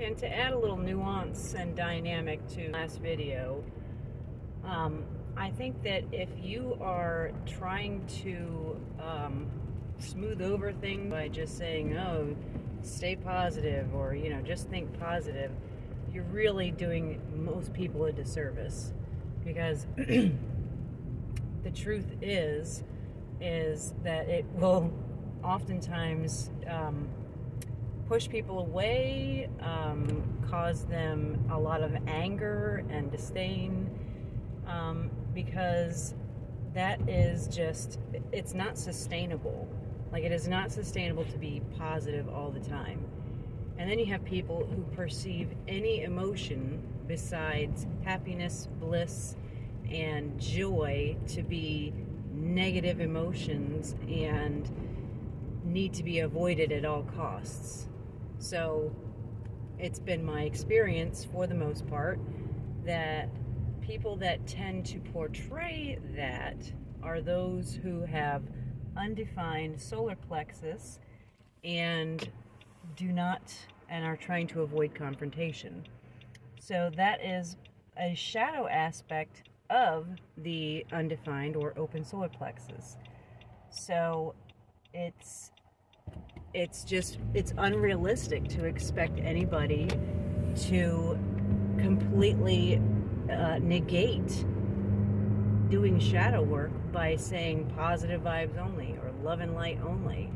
And to add a little nuance and dynamic to last video, I think that if you are trying to smooth over things by just saying, oh, stay positive, or, just think positive, you're really doing most people a disservice. Because the truth is that it will oftentimes push people away, cause them a lot of anger and disdain, because that is just, it's not sustainable. Like, it is not sustainable to be positive all the time. And then you have people who perceive any emotion besides happiness, bliss, and joy to be negative emotions and need to be avoided at all costs. So it's been my experience, for the most part, that people that tend to portray that are those who have undefined solar plexus and are trying to avoid confrontation. So that is a shadow aspect of the undefined or open solar plexus. So it's unrealistic to expect anybody to completely negate doing shadow work by saying positive vibes only or love and light only,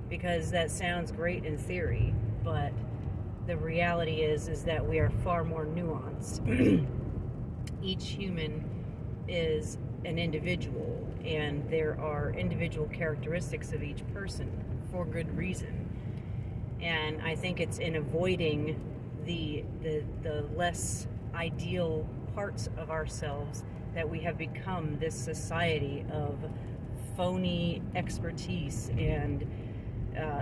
because that sounds great in theory, but the reality is that we are far more nuanced. Each human is an individual, and there are individual characteristics of each person for good reason. And I think it's in avoiding the less ideal parts of ourselves that we have become this society of phony expertise and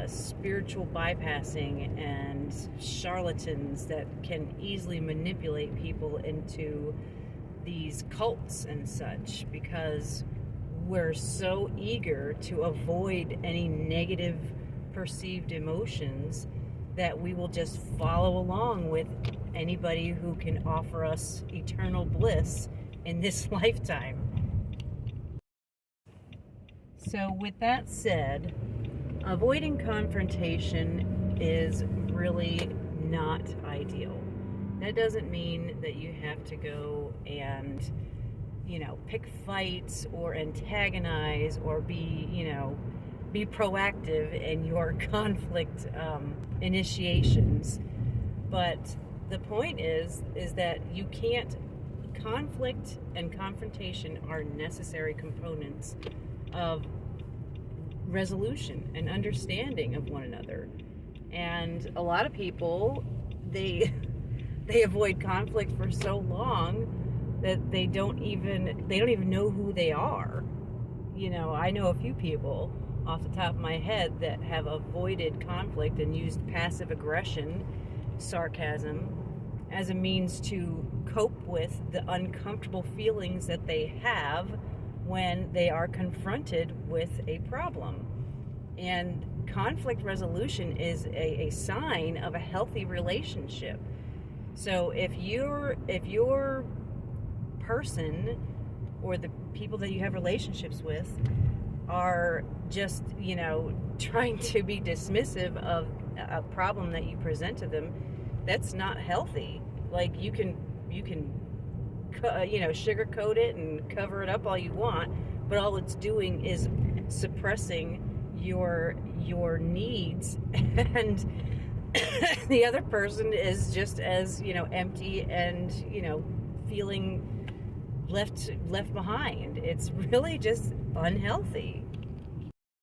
spiritual bypassing and charlatans that can easily manipulate people into these cults and such, because we're so eager to avoid any negative perceived emotions that we will just follow along with anybody who can offer us eternal bliss in this lifetime. So with that said, avoiding confrontation is really not ideal. That doesn't mean that you have to go and, pick fights or antagonize or be proactive in your conflict initiations. But the point is that you can't. Conflict and confrontation are necessary components of resolution and understanding of one another. And a lot of people, they avoid conflict for so long that they don't even know who they are. I know a few people off the top of my head that have avoided conflict and used passive aggression, sarcasm, as a means to cope with the uncomfortable feelings that they have when they are confronted with a problem. And conflict resolution is a sign of a healthy relationship. So if your person or the people that you have relationships with are just, trying to be dismissive of a problem that you present to them, that's not healthy. Like, you can sugarcoat it and cover it up all you want, but all it's doing is suppressing your needs, and the other person is just as empty and feeling left behind. It's really just unhealthy.